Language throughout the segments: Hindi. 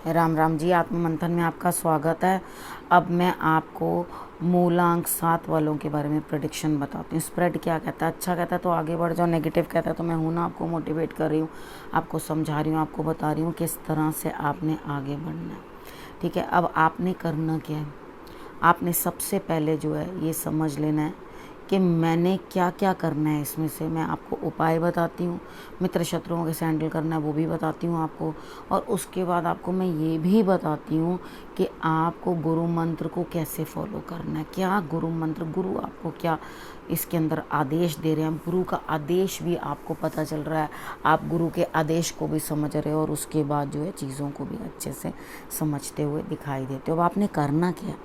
राम राम जी। आत्म मंथन में आपका स्वागत है। अब मैं आपको मूलांक 7 वालों के बारे में प्रेडिक्शन बताती हूँ। स्प्रेड क्या कहता है, अच्छा कहता है तो आगे बढ़ जाओ, नेगेटिव कहता है तो मैं हूँ ना, आपको मोटिवेट कर रही हूँ, आपको समझा रही हूँ, आपको बता रही हूँ किस तरह से आपने आगे बढ़ना है। ठीक है, अब आपने करना क्या है, आपने सबसे पहले जो है ये समझ लेना है कि मैंने क्या क्या करना है। इसमें से मैं आपको उपाय बताती हूँ, मित्र शत्रुओं कैसे हैंडल करना है वो भी बताती हूँ आपको, और उसके बाद आपको मैं ये भी बताती हूँ कि आपको गुरु मंत्र को कैसे फॉलो करना है। क्या गुरु मंत्र, गुरु आपको क्या इसके अंदर आदेश दे रहे हैं, गुरु का आदेश भी आपको पता चल रहा है, आप गुरु के आदेश को भी समझ रहे हो और उसके बाद जो है चीज़ों को भी अच्छे से समझते हुए दिखाई देते हो। अब आपने करना क्या है,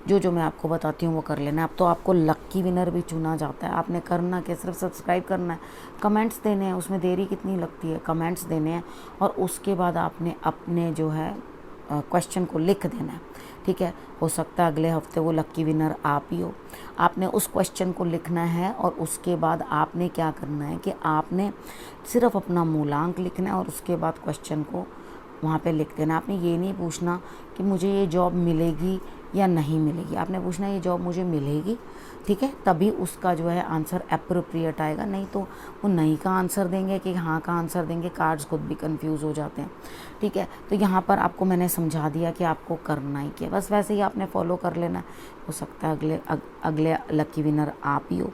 जो मैं आपको बताती हूँ वो कर लेना है। अब तो आपको लक्की विनर भी चुना जाता है। आपने करना क्या, सिर्फ सब्सक्राइब करना है, कमेंट्स देने हैं, उसमें देरी कितनी लगती है, कमेंट्स देने हैं, और उसके बाद आपने अपने जो है क्वेश्चन को लिख देना है। ठीक है, हो सकता है अगले हफ्ते वो लक्की विनर आप ही हो। आपने उस क्वेश्चन को लिखना है और उसके बाद आपने क्या करना है कि आपने सिर्फ अपना मूलांक लिखना है और उसके बाद क्वेश्चन को वहाँ पे लिख देना। आपने ये नहीं पूछना कि मुझे ये जॉब मिलेगी या नहीं मिलेगी, आपने पूछना ये जॉब मुझे मिलेगी। ठीक है, तभी उसका जो है आंसर अप्रोप्रिएट आएगा, नहीं तो वो नहीं का आंसर देंगे कि हाँ का आंसर देंगे, कार्ड्स खुद भी कंफ्यूज हो जाते हैं। ठीक है, तो यहाँ पर आपको मैंने समझा दिया कि आपको करना ही क्या, बस वैसे ही आपने फॉलो कर लेना है। हो सकता है अगले लकी विनर आप ही हो।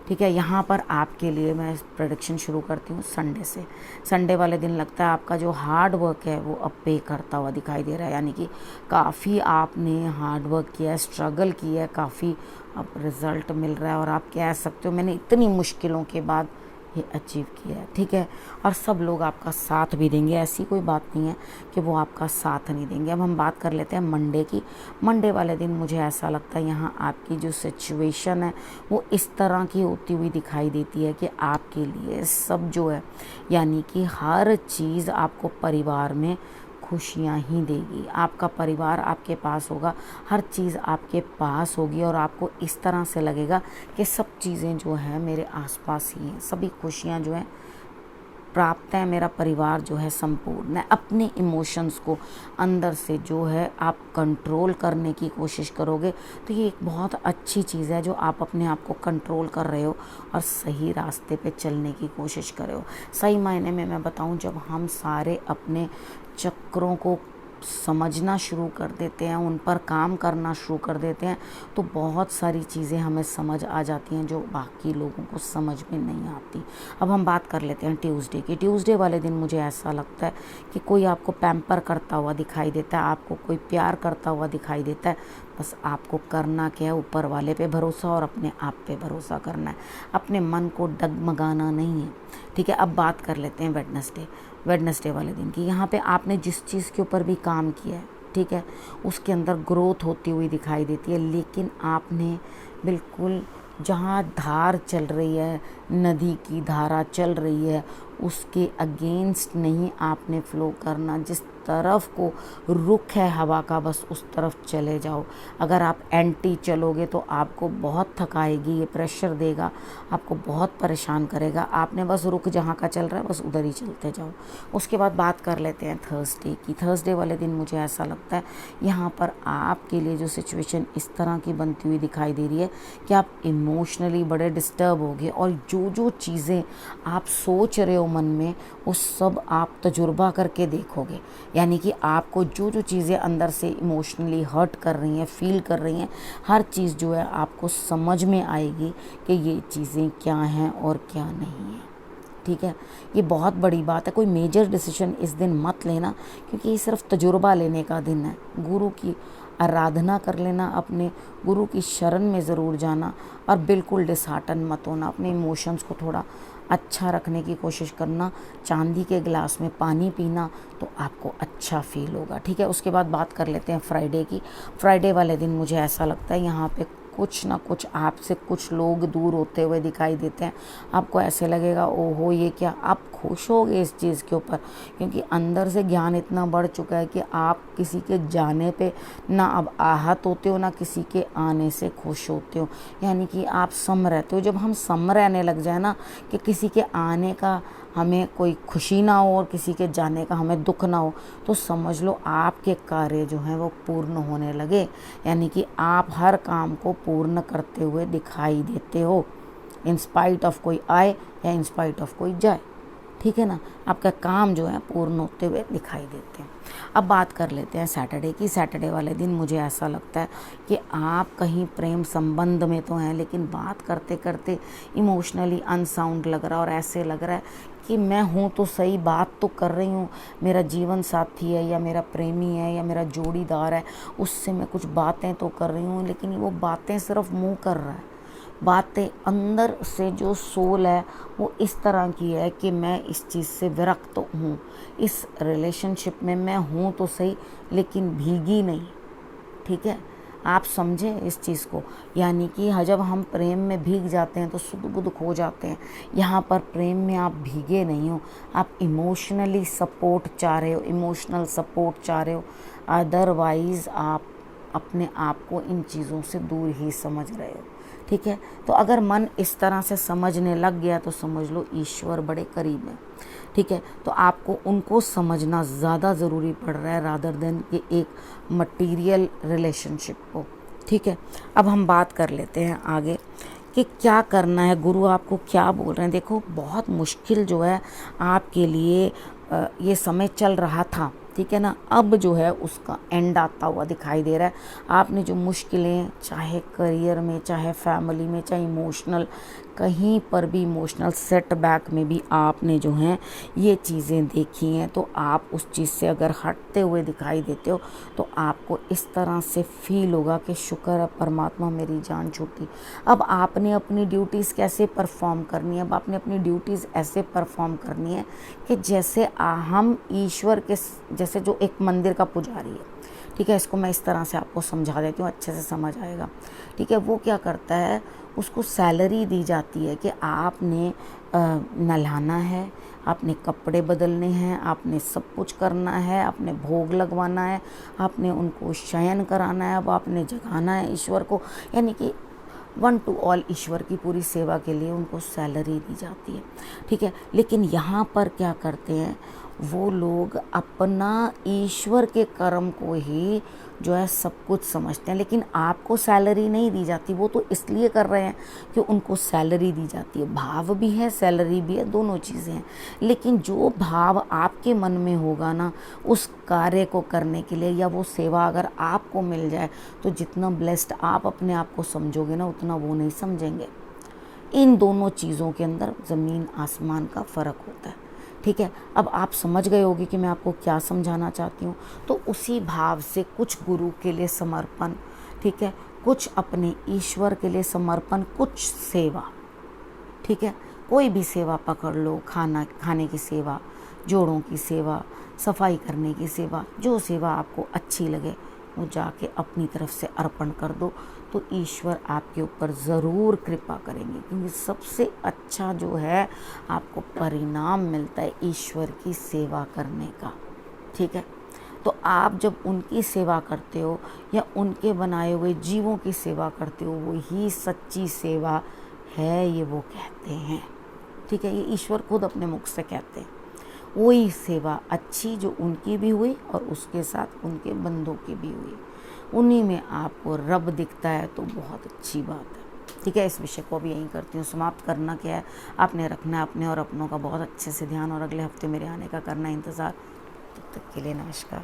ठीक है, यहाँ पर आपके लिए मैं प्रेडिक्शन शुरू करती हूँ संडे से। संडे वाले दिन लगता है आपका जो हार्ड वर्क है वो अब पे करता हुआ दिखाई दे रहा है, यानी कि काफ़ी आपने हार्ड वर्क किया है, स्ट्रगल किया है, काफ़ी अब रिज़ल्ट मिल रहा है और आप कह सकते हो मैंने इतनी मुश्किलों के बाद ये अचीव किया है। ठीक है, और सब लोग आपका साथ भी देंगे, ऐसी कोई बात नहीं है कि वो आपका साथ नहीं देंगे। अब हम बात कर लेते हैं मंडे की। मंडे वाले दिन मुझे ऐसा लगता है यहाँ आपकी जो सिचुएशन है वो इस तरह की होती हुई दिखाई देती है कि आपके लिए सब जो है, यानी कि हर चीज़ आपको परिवार में खुशियाँ ही देगी। आपका परिवार आपके पास होगा, हर चीज़ आपके पास होगी और आपको इस तरह से लगेगा कि सब चीज़ें जो हैं मेरे आसपास ही हैं, सभी खुशियाँ जो हैं प्राप्त है, मेरा परिवार जो है संपूर्ण है। अपने इमोशंस को अंदर से जो है आप कंट्रोल करने की कोशिश करोगे तो ये एक बहुत अच्छी चीज़ है, जो आप अपने आप को कंट्रोल कर रहे हो और सही रास्ते पे चलने की कोशिश कर रहे हो। सही मायने में मैं बताऊं, जब हम सारे अपने चक्रों को समझना शुरू कर देते हैं, उन पर काम करना शुरू कर देते हैं, तो बहुत सारी चीज़ें हमें समझ आ जाती हैं जो बाकी लोगों को समझ में नहीं आती। अब हम बात कर लेते हैं ट्यूसडे की। ट्यूसडे वाले दिन मुझे ऐसा लगता है कि कोई आपको पैम्पर करता हुआ दिखाई देता है, आपको कोई प्यार करता हुआ दिखाई देता है। बस आपको करना क्या है, ऊपर वाले पे भरोसा और अपने आप पे भरोसा करना है, अपने मन को डगमगाना नहीं है। ठीक है, अब बात कर लेते हैं वेडनेसडे वाले दिन की। यहाँ पे आपने जिस चीज़ के ऊपर भी काम किया है, ठीक है, उसके अंदर ग्रोथ होती हुई दिखाई देती है, लेकिन आपने बिल्कुल जहाँ धार चल रही है, नदी की धारा चल रही है, उसके अगेंस्ट नहीं आपने फ्लो करना। जिस तरफ को रुख है हवा का, बस उस तरफ चले जाओ। अगर आप एंटी चलोगे तो आपको बहुत थकाएगी, ये प्रेशर देगा, आपको बहुत परेशान करेगा। आपने बस रुख जहाँ का चल रहा है बस उधर ही चलते जाओ। उसके बाद बात कर लेते हैं थर्सडे की। थर्सडे वाले दिन मुझे ऐसा लगता है यहाँ पर आपके लिए जो सिचुएशन इस तरह की बनती हुई दिखाई दे रही है कि आप इमोशनली बड़े डिस्टर्ब होगे और जो चीज़ें आप सोच रहे हो मन में वो सब आप तजुर्बा करके देखोगे। यानी कि आपको जो चीज़ें अंदर से इमोशनली हर्ट कर रही हैं, फील कर रही हैं, हर चीज़ जो है आपको समझ में आएगी कि ये चीज़ें क्या हैं और क्या नहीं हैं। ठीक है, ये बहुत बड़ी बात है। कोई मेजर डिसीजन इस दिन मत लेना, क्योंकि ये सिर्फ तजुर्बा लेने का दिन है। गुरु की आराधना कर लेना, अपने गुरु की शरण में ज़रूर जाना और बिल्कुल डिसहार्टन मत होना। अपने इमोशंस को थोड़ा अच्छा रखने की कोशिश करना, चांदी के गिलास में पानी पीना तो आपको अच्छा फील होगा। ठीक है, उसके बाद बात कर लेते हैं फ्राइडे की। फ्राइडे वाले दिन मुझे ऐसा लगता है यहाँ पे कुछ ना कुछ आपसे कुछ लोग दूर होते हुए दिखाई देते हैं। आपको ऐसे लगेगा ओहो ये क्या, आप खुश होगे इस चीज़ के ऊपर, क्योंकि अंदर से ज्ञान इतना बढ़ चुका है कि आप किसी के जाने पे ना अब आहत होते हो ना किसी के आने से खुश होते हो, यानी कि आप सम रहते हो। जब हम सम रहने लग जाए ना कि किसी के आने का हमें कोई खुशी ना हो और किसी के जाने का हमें दुख ना हो, तो समझ लो आपके कार्य जो हैं वो पूर्ण होने लगे, यानी कि आप हर काम को पूर्ण करते हुए दिखाई देते हो, इन स्पाइट ऑफ कोई आए या इन स्पाइट ऑफ कोई जाए। ठीक है ना, आपका काम जो है पूर्ण होते हुए दिखाई देते हैं। अब बात कर लेते हैं सैटरडे की। सैटरडे वाले दिन मुझे ऐसा लगता है कि आप कहीं प्रेम संबंध में तो हैं, लेकिन बात करते करते इमोशनली अनसाउंड लग रहा है और ऐसे लग रहा है कि मैं हूँ तो सही, बात तो कर रही हूँ, मेरा जीवन साथी है या मेरा प्रेमी है या मेरा जोड़ीदार है, उससे मैं कुछ बातें तो कर रही हूँ, लेकिन वो बातें सिर्फ मुँह कर रहा है। बातें अंदर से जो सोल है वो इस तरह की है कि मैं इस चीज़ से विरक्त हूँ, इस रिलेशनशिप में मैं हूँ तो सही लेकिन भीगी नहीं। ठीक है, आप समझें इस चीज़ को, यानी कि जब हम प्रेम में भीग जाते हैं तो सुध बुध खो जाते हैं। यहाँ पर प्रेम में आप भीगे नहीं हो, आप इमोशनली सपोर्ट चाह रहे हो, इमोशनल सपोर्ट चाह रहे हो, अदरवाइज़ आप अपने आप को इन चीज़ों से दूर ही समझ रहे हो। ठीक है, तो अगर मन इस तरह से समझने लग गया तो समझ लो ईश्वर बड़े करीब है। ठीक है, तो आपको उनको समझना ज़्यादा ज़रूरी पड़ रहा है रादर देन कि एक मटीरियल रिलेशनशिप को। ठीक है, अब हम बात कर लेते हैं आगे कि क्या करना है, गुरु आपको क्या बोल रहे हैं। देखो, बहुत मुश्किल जो है आपके लिए ये समय चल रहा था। ठीक है ना, अब जो है उसका एंड आता हुआ दिखाई दे रहा है। आपने जो मुश्किलें, चाहे करियर में, चाहे फैमिली में, चाहे इमोशनल, कहीं पर भी इमोशनल सेटबैक में भी आपने जो हैं ये चीज़ें देखी हैं, तो आप उस चीज़ से अगर हटते हुए दिखाई देते हो तो आपको इस तरह से फील होगा कि शुक्र है परमात्मा, मेरी जान छूटी। अब आपने अपनी ड्यूटीज़ कैसे परफॉर्म करनी है, अब आपने अपनी ड्यूटीज़ ऐसे परफॉर्म करनी है कि जैसे हम ईश्वर के, जैसे जो एक मंदिर का पुजारी है। ठीक है, इसको मैं इस तरह से आपको समझा देती हूँ, अच्छे से समझ आएगा। ठीक है, वो क्या करता है, उसको सैलरी दी जाती है कि आपने नहलाना है, आपने कपड़े बदलने हैं, आपने सब कुछ करना है, आपने भोग लगवाना है, आपने उनको शयन कराना है, अब आपने जगाना है ईश्वर को, यानी कि वन टू ऑल ईश्वर की पूरी सेवा के लिए उनको सैलरी दी जाती है। ठीक है, लेकिन यहाँ पर क्या करते हैं वो लोग, अपना ईश्वर के कर्म को ही जो है सब कुछ समझते हैं, लेकिन आपको सैलरी नहीं दी जाती। वो तो इसलिए कर रहे हैं कि उनको सैलरी दी जाती है। भाव भी है, सैलरी भी है, दोनों चीज़ें हैं, लेकिन जो भाव आपके मन में होगा ना उस कार्य को करने के लिए, या वो सेवा अगर आपको मिल जाए, तो जितना ब्लेस्ड आप अपने आप को समझोगे ना उतना वो नहीं समझेंगे। इन दोनों चीज़ों के अंदर ज़मीन आसमान का फ़र्क होता है। ठीक है, अब आप समझ गए होगे कि मैं आपको क्या समझाना चाहती हूँ। तो उसी भाव से कुछ गुरु के लिए समर्पण, ठीक है, कुछ अपने ईश्वर के लिए समर्पण, कुछ सेवा। ठीक है, कोई भी सेवा पकड़ लो, खाने की सेवा, जोड़ों की सेवा, सफाई करने की सेवा, जो सेवा आपको अच्छी लगे वो जाके अपनी तरफ से अर्पण कर दो, तो ईश्वर आपके ऊपर ज़रूर कृपा करेंगे, क्योंकि सबसे अच्छा जो है आपको परिणाम मिलता है ईश्वर की सेवा करने का। ठीक है, तो आप जब उनकी सेवा करते हो या उनके बनाए हुए जीवों की सेवा करते हो, वो ही सच्ची सेवा है, ये वो कहते हैं। ठीक है, ये ईश्वर खुद अपने मुख से कहते हैं। वही सेवा अच्छी जो उनकी भी हुई और उसके साथ उनके बंदों की भी हुई, उन्हीं में आपको रब दिखता है, तो बहुत अच्छी बात है। ठीक है, इस विषय को भी यहीं करती हूँ समाप्त। करना क्या है, आपने रखना है अपने और अपनों का बहुत अच्छे से ध्यान, और अगले हफ्ते मेरे आने का करना इंतज़ार। तब तक के लिए नमस्कार।